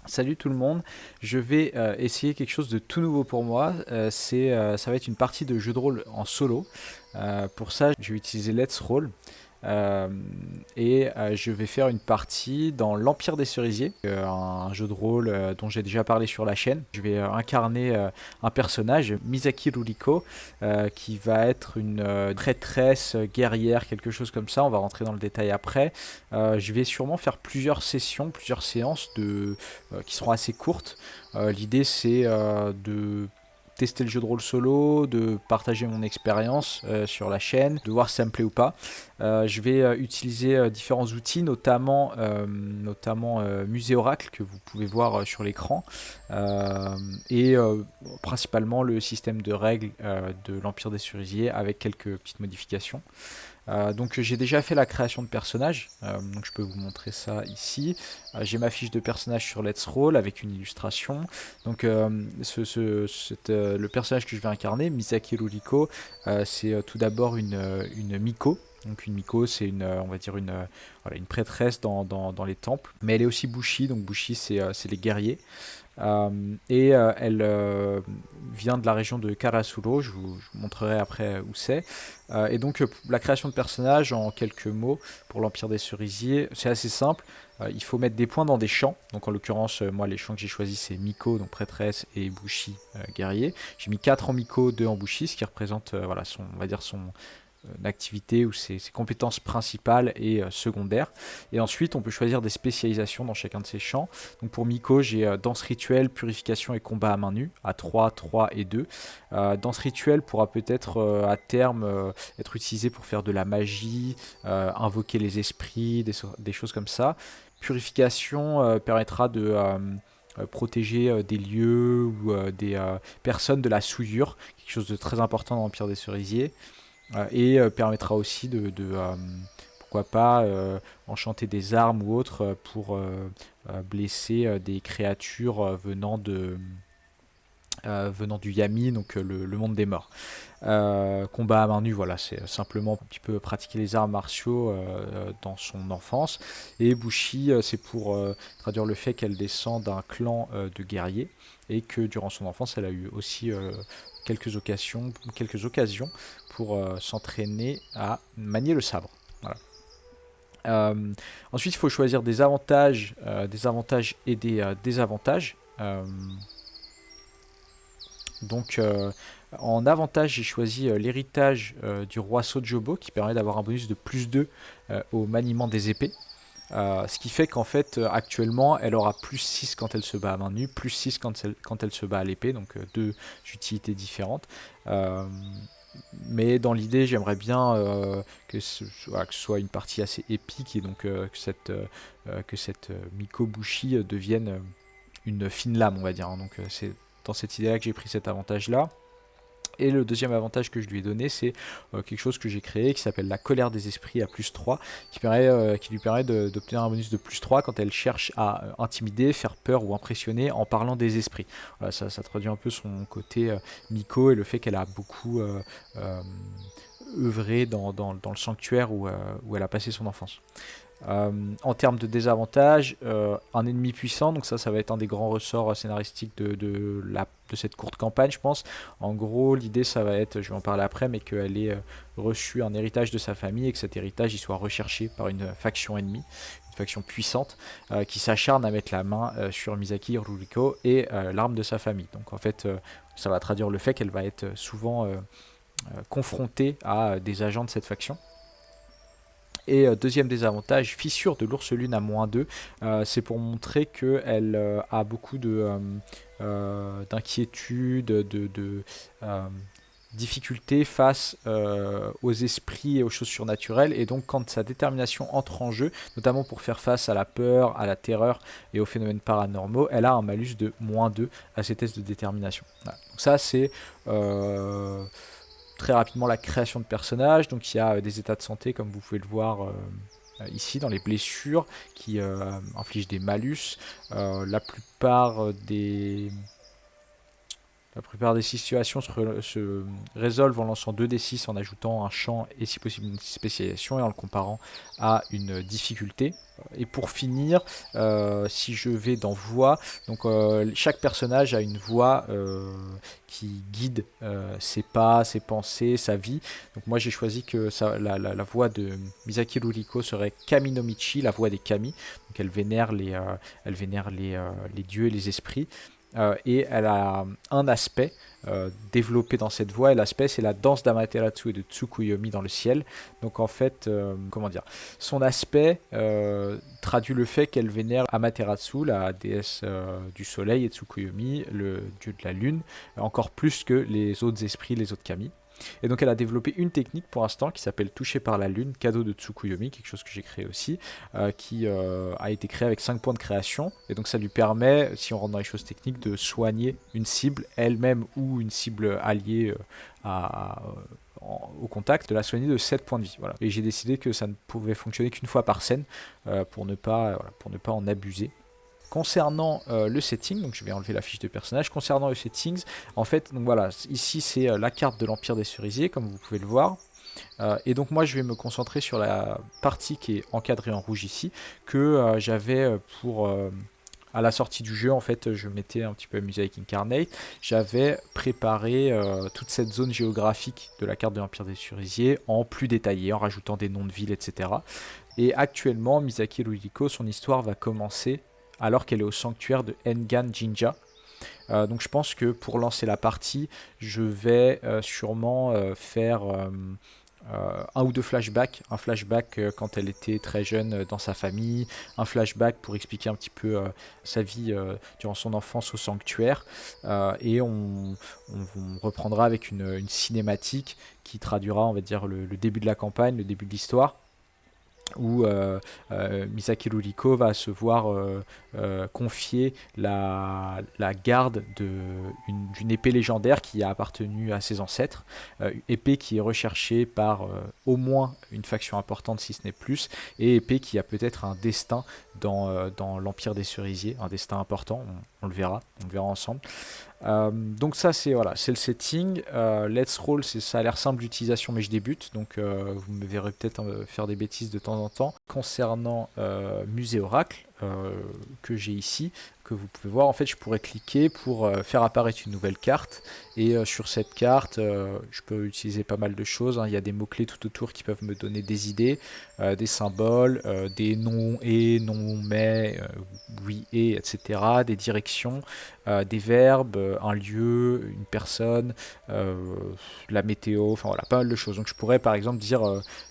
Salut tout le monde, je vais essayer quelque chose de tout nouveau pour moi. Ça va être une partie de jeu de rôle en solo. Pour ça, je vais utiliser Let's Roll. Euh, je vais faire une partie dans l'Empire des Cerisiers, un jeu de rôle dont j'ai déjà parlé sur la chaîne. Je vais incarner un personnage, Misaki Ruriko, qui va être une traîtresse guerrière, quelque chose comme ça. On va rentrer dans le détail après. Je vais sûrement faire plusieurs sessions, plusieurs séances qui seront assez courtes. L'idée c'est de tester le jeu de rôle solo, de partager mon expérience sur la chaîne, de voir si ça me plaît ou pas. Je vais utiliser différents outils, notamment Musée Oracle que vous pouvez voir sur l'écran, euh, et principalement le système de règles de l'Empire des Cerisiers avec quelques petites modifications. Donc j'ai déjà fait la création de personnages, donc je peux vous montrer ça ici. J'ai ma fiche de personnage sur Let's Roll avec une illustration. Donc le personnage que je vais incarner, Misaki Ruriko, c'est tout d'abord une Miko. Donc une Miko, c'est on va dire voilà, une prêtresse dans les temples. Mais elle est aussi Bushi, donc Bushi c'est les guerriers. Elle vient de la région de Karasuro, je vous montrerai après où c'est. La création de personnages en quelques mots pour l'Empire des Cerisiers, c'est assez simple. Il faut mettre des points dans des champs. Donc en l'occurrence, moi les champs que j'ai choisis c'est Miko, donc prêtresse, et Bushi, guerrier. J'ai mis 4 en Miko, 2 en Bushi, ce qui représente voilà, on va dire son activité ou ses compétences principales et secondaires. Et ensuite, on peut choisir des spécialisations dans chacun de ces champs. Donc pour Miko, j'ai danse rituelle, purification et combat à main nue, à 3, 3 et 2. Danse rituelle pourra peut-être à terme être utilisée pour faire de la magie, invoquer les esprits, des choses comme ça. Purification permettra de protéger des lieux ou des personnes de la souillure, quelque chose de très important dans l'Empire des Cerisiers. Permettra aussi pourquoi pas, enchanter des armes ou autres pour blesser des créatures venant du Yami, donc le monde des morts. Combat à main nue, voilà, c'est simplement un petit peu pratiquer les arts martiaux dans son enfance. Et Bushi, c'est pour traduire le fait qu'elle descend d'un clan de guerriers et que durant son enfance, elle a eu aussi quelques occasions pour s'entraîner à manier le sabre. Voilà. Ensuite, il faut choisir des avantages et des désavantages. Donc, en avantage, j'ai choisi l'héritage du roi Sojobo qui permet d'avoir un bonus de plus 2 au maniement des épées. Ce qui fait qu'en fait, actuellement, elle aura plus 6 quand elle se bat à main nue, plus 6 quand elle se bat à l'épée, donc deux utilités différentes. Euh, mais dans l'idée, j'aimerais bien voilà, que ce soit une partie assez épique et donc que cette Mikobushi devienne une fine lame, on va dire, hein. Donc c'est dans cette idée-là que j'ai pris cet avantage-là. Et le deuxième avantage que je lui ai donné, c'est quelque chose que j'ai créé qui s'appelle la colère des esprits à plus 3, qui lui permet d'obtenir un bonus de plus 3 quand elle cherche à intimider, faire peur ou impressionner en parlant des esprits. Voilà, ça traduit un peu son côté Miko et le fait qu'elle a beaucoup euh, œuvré dans le sanctuaire où elle a passé son enfance. En termes de désavantages, un ennemi puissant, donc ça va être un des grands ressorts scénaristiques de cette courte campagne, je pense. En gros, l'idée, ça va être, je vais en parler après, mais qu'elle ait reçu un héritage de sa famille et que cet héritage il soit recherché par une faction ennemie, une faction puissante, qui s'acharne à mettre la main sur Misaki Ruriko et l'arme de sa famille. Donc en fait, ça va traduire le fait qu'elle va être souvent confrontée à des agents de cette faction. Et deuxième désavantage, fissure de l'ours lune à -2. C'est pour montrer qu'elle a beaucoup d'inquiétudes, euh, difficultés face aux esprits et aux choses surnaturelles. Et donc quand sa détermination entre en jeu, notamment pour faire face à la peur, à la terreur et aux phénomènes paranormaux, elle a un malus de -2 à ses tests de détermination. Voilà. Donc ça c'est très rapidement la création de personnages. Donc il y a des états de santé, comme vous pouvez le voir ici, dans les blessures, qui infligent des malus. La plupart La plupart des situations se résolvent en lançant 2d6 en ajoutant un champ et si possible une spécialisation et en le comparant à une difficulté. Et pour finir, si je vais dans voix, donc chaque personnage a une voix qui guide ses pas, ses pensées, sa vie. Donc moi j'ai choisi que la voix de Misaki Ruriko serait Kami no Michi, la voix des Kami. Donc elle vénère les dieux et les esprits. Et elle a un aspect développé dans cette voie, et l'aspect c'est la danse d'Amaterasu et de Tsukuyomi dans le ciel. Donc en fait, comment dire, son aspect traduit le fait qu'elle vénère Amaterasu, la déesse du soleil, et Tsukuyomi, le dieu de la lune, encore plus que les autres esprits, les autres kami. Et donc elle a développé une technique pour l'instant qui s'appelle Toucher par la lune, cadeau de Tsukuyomi, quelque chose que j'ai créé aussi, qui a été créé avec 5 points de création. Et donc ça lui permet, si on rentre dans les choses techniques, de soigner une cible elle-même ou une cible alliée au contact, de la soigner de 7 points de vie. Voilà. Et j'ai décidé que ça ne pouvait fonctionner qu'une fois par scène pour ne pas en abuser. Concernant le setting, donc je vais enlever la fiche de personnage. Concernant le settings, en fait, donc voilà, ici c'est la carte de l'Empire des Cerisiers, comme vous pouvez le voir. Et donc moi je vais me concentrer sur la partie qui est encadrée en rouge ici, que j'avais pour... à la sortie du jeu, en fait, je m'étais un petit peu amusé avec Incarnate. J'avais préparé toute cette zone géographique de la carte de l'Empire des Cerisiers en plus détaillé, en rajoutant des noms de villes, etc. Et actuellement, Misaki Ruriko, son histoire va commencer alors qu'elle est au sanctuaire de Engan Jinja. Donc je pense que pour lancer la partie, je vais sûrement faire un ou deux flashbacks. Un flashback quand elle était très jeune dans sa famille, un flashback pour expliquer un petit peu sa vie durant son enfance au sanctuaire, et on reprendra avec une cinématique qui traduira, on va dire, le début de la campagne, le début de l'histoire, où Misaki Ruriko va se voir confier la garde d'une épée légendaire qui a appartenu à ses ancêtres, épée qui est recherchée par au moins une faction importante si ce n'est plus, et épée qui a peut-être un destin dans l'Empire des Cerisiers, un destin important, on le verra ensemble. Donc ça c'est voilà, c'est le setting. Let's Roll, ça a l'air simple d'utilisation mais je débute, donc vous me verrez peut-être faire des bêtises de temps en temps. Concernant Musée Oracle, que j'ai ici, que vous pouvez voir, en fait je pourrais cliquer pour faire apparaître une nouvelle carte, et sur cette carte je peux utiliser pas mal de choses, hein. Il y a des mots clés tout autour qui peuvent me donner des idées, des symboles, des noms et, non mais, oui et, etc., des directions, des verbes, un lieu, une personne, la météo, enfin voilà, pas mal de choses. Donc je pourrais par exemple dire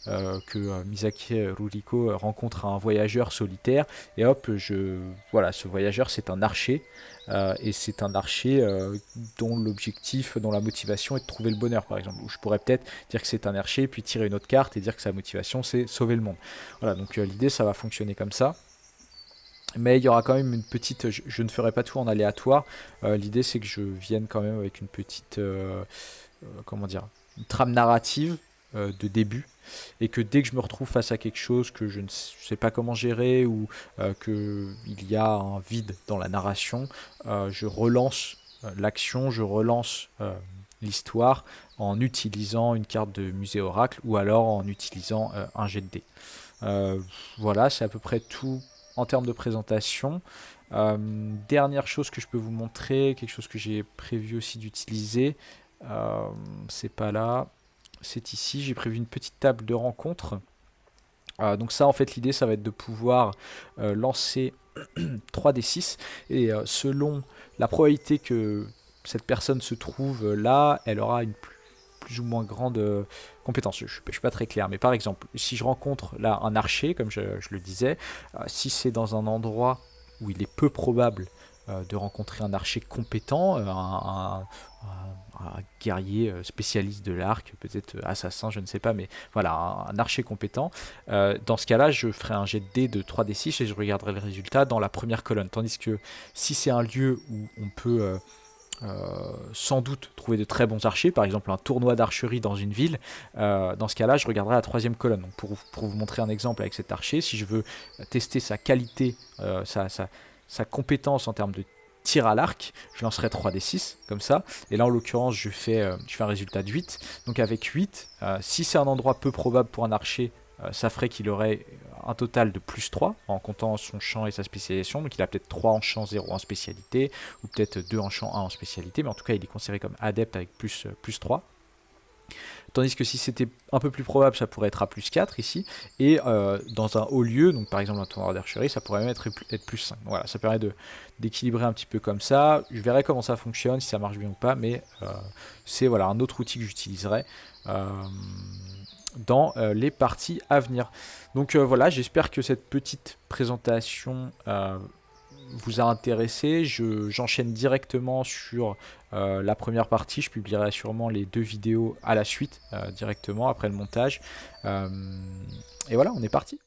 que Misaki Ruriko rencontre un voyageur solitaire, et hop, voilà, ce voyageur c'est un archer, et c'est un archer dont l'objectif, dont la motivation est de trouver le bonheur par exemple. Ou je pourrais peut-être dire que c'est un archer, puis tirer une autre carte et dire que sa motivation c'est sauver le monde. Voilà, donc l'idée ça va fonctionner comme ça. Mais il y aura quand même une petite... Je ne ferai pas tout en aléatoire. L'idée c'est que je vienne quand même avec une petite... comment dire, une trame narrative de début, et que dès que je me retrouve face à quelque chose que je ne sais pas comment gérer, ou qu'il y a un vide dans la narration, je relance l'action, je relance l'histoire en utilisant une carte de musée oracle, ou alors en utilisant un jet de dés. Voilà, c'est à peu près tout en termes de présentation. Dernière chose que je peux vous montrer, quelque chose que j'ai prévu aussi d'utiliser, c'est pas là, c'est ici. J'ai prévu une petite table de rencontre. Donc ça, en fait, l'idée ça va être de pouvoir lancer 3d6, et selon la probabilité que cette personne se trouve là, elle aura une plus ou moins grande compétence. Je ne suis pas très clair, mais par exemple, si je rencontre là un archer, comme je le disais, si c'est dans un endroit où il est peu probable de rencontrer un archer compétent, un guerrier spécialiste de l'arc, peut-être assassin, je ne sais pas, mais voilà, un archer compétent. Dans ce cas-là, je ferai un jet de dés de 3d6 et je regarderai le résultat dans la première colonne. Tandis que si c'est un lieu où on peut sans doute trouver de très bons archers, par exemple un tournoi d'archerie dans une ville, dans ce cas-là je regarderai la troisième colonne. Donc pour vous montrer un exemple avec cet archer, si je veux tester sa qualité, sa compétence en termes de tir à l'arc, je lancerai 3d6 comme ça. Et là en l'occurrence je fais un résultat de 8. Donc avec 8, si c'est un endroit peu probable pour un archer, ça ferait qu'il aurait un total de plus 3 en comptant son champ et sa spécialisation. Donc il a peut-être 3 en champ, 0 en spécialité, ou peut-être 2 en champ, 1 en spécialité. Mais en tout cas il est considéré comme adepte avec plus 3. Tandis que si c'était un peu plus probable, ça pourrait être à plus 4 ici. Et dans un haut lieu, donc par exemple un tournoi d'archerie, ça pourrait même être plus 5. Donc voilà, ça permet d'équilibrer un petit peu comme ça. Je verrai comment ça fonctionne, si ça marche bien ou pas, mais c'est voilà, un autre outil que j'utiliserai dans les parties à venir. Donc voilà, j'espère que cette petite présentation vous a intéressé. J'enchaîne directement sur la première partie. Je publierai sûrement les 2 vidéos à la suite directement après le montage. Et voilà, on est parti.